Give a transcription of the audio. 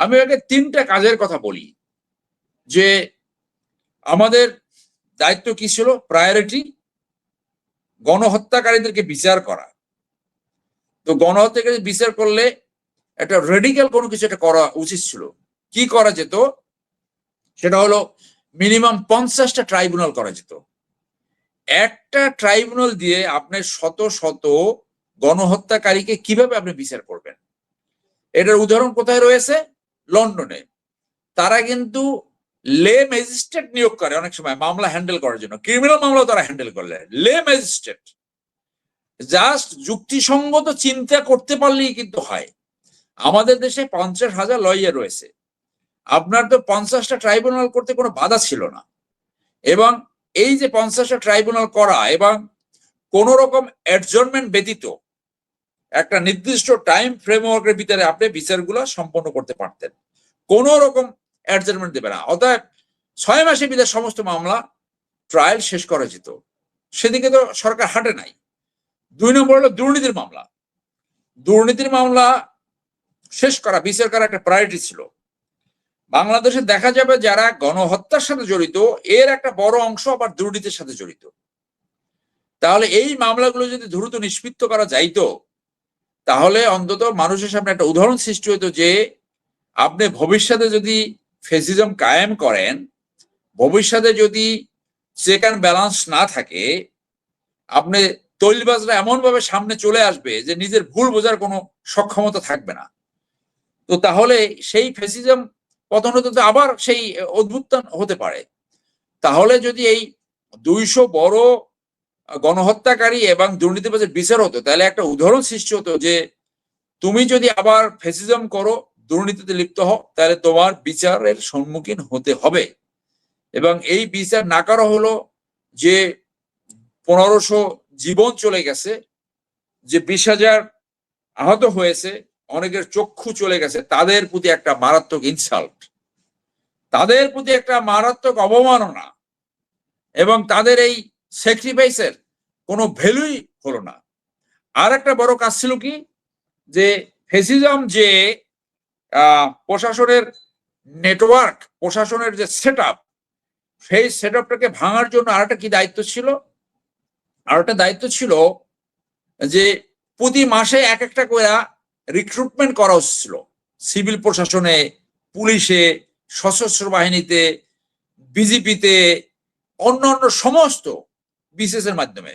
আমি আগে 3টা কাজের কথা বলি যে আমাদের দায়িত্ব কি ছিল। প্রায়োরিটি গণহত্যাকারীদেরকে বিচার করা। তো গণহত্যাকারী বিচার করলে একটা রেডিক্যাল কোনো কিছু একটা করা উচিত ছিল। কি করা যেত সেটা হলো মিনিমাম 50টা ট্রাইব্যুনাল করা যেত। একটা ট্রাইব্যুনাল দিয়ে আপনি শত শত গণহত্যাকারীকে কিভাবে আপনি বিচার করবেন? এটার উদাহরণ কোথায় রয়েছে? লন্ডনে। তারা কিন্তু লে ম্যাজিস্ট্রেট নিয়োগ করে অনেক সময় মামলা হ্যান্ডেল করার জন্য। ক্রিমিনাল মামলা তারা হ্যান্ডেল করলে লে ম্যাজিস্ট্রেট জাস্ট যুক্তিসঙ্গত চিন্তা করতে পারলেই কিন্তু হয়। আমাদের দেশে 50,000 লয়ার রয়েছে। আপনার তো 50টা ট্রাইব্যুনাল করতে কোনো বাধা ছিল না। এবং এই যে 50টা ট্রাইব্যুনাল করা এবং কোন রকম অ্যাডজর্নমেন্ট ব্যতীত একটা নির্দিষ্ট টাইম ফ্রেমওয়ার্কের ভিতরে আপনি বিচারগুলো সম্পন্ন করতে পারতেন। কোন রকম অ্যাডজর্নমেন্ট দেবে না। অতএব 6 মাসের ভিতরে সমস্ত মামলা ট্রায়াল শেষ করা যেত। সেদিকে তো সরকার হাঁটে নাই। 2 নম্বর হলো দুর্নীতির মামলা। দুর্নীতির মামলা শেষ করা, বিচার করা একটা প্রায়োরিটি ছিল। বাংলাদেশে দেখা যাবে যারা গণহত্যার সাথে জড়িত এর একটা বড় অংশ আবার দুর্নীতির সাথে জড়িত। তাহলে এই মামলাগুলো যদি দ্রুত নিষ্পত্তি করা যাইতো তাহলে অন্তত মানুষের সামনে একটা উদাহরণ সৃষ্টি হতো যে আপনি ভবিষ্যতে যদি ফ্যাসিজম কায়েম করেন, ভবিষ্যতে যদি চেক অ্যান্ড ব্যালেন্স না থাকে, আপনি তৈলবাজরা এমন ভাবে সামনে চলে আসবে যে নিজের ভুল বোঝার কোনো সক্ষমতা থাকবে না। তো তাহলে সেই ফ্যাসিজম পতন হতে তো আবার সেই অভ্যুত্থান হতে পারে। তাহলে যদি এই 200 বড় গণহত্যাকারী এবং দুর্নীতিবাজের বিচার হতো তাহলে একটা উদাহরণ সৃষ্টি হতো যে তুমি যদি আবার ফ্যাসিজম করো, দুর্নীতিতে লিপ্ত হও, তাহলে তোমার বিচারের সম্মুখীন হতে হবে। এবং এই বিচার না করা হলো যে 1500 জীবন চলে গেছে, যে 20,000 আহত হয়েছে, অনেকের চক্ষু চলে গেছে, তাদের প্রতি একটা মারাত্মক ইনসাল্ট, তাদের প্রতি একটা মারাত্মক অবমাননা এবং তাদের এই স্যাক্রিফাইসের কোনো ভ্যালুই হলো না। আর একটা বড় কাজ ছিল কি যে ফ্যাসিজম যে প্রশাসনের নেটওয়ার্ক, প্রশাসনের যে সেটআপ, সেই সেটআপটাকে ভাঙার জন্য আরেকটা কি দায়িত্ব ছিল? আরেকটা দায়িত্ব ছিল যে প্রতি মাসে এক একটা করে রিক্রুটমেন্ট করা হচ্ছিল সিভিল প্রশাসনে, পুলিশে, সশস্ত্র বাহিনীতে, বিজেপিতে, অন্যান্য সমস্ত বিসিএস এর মাধ্যমে।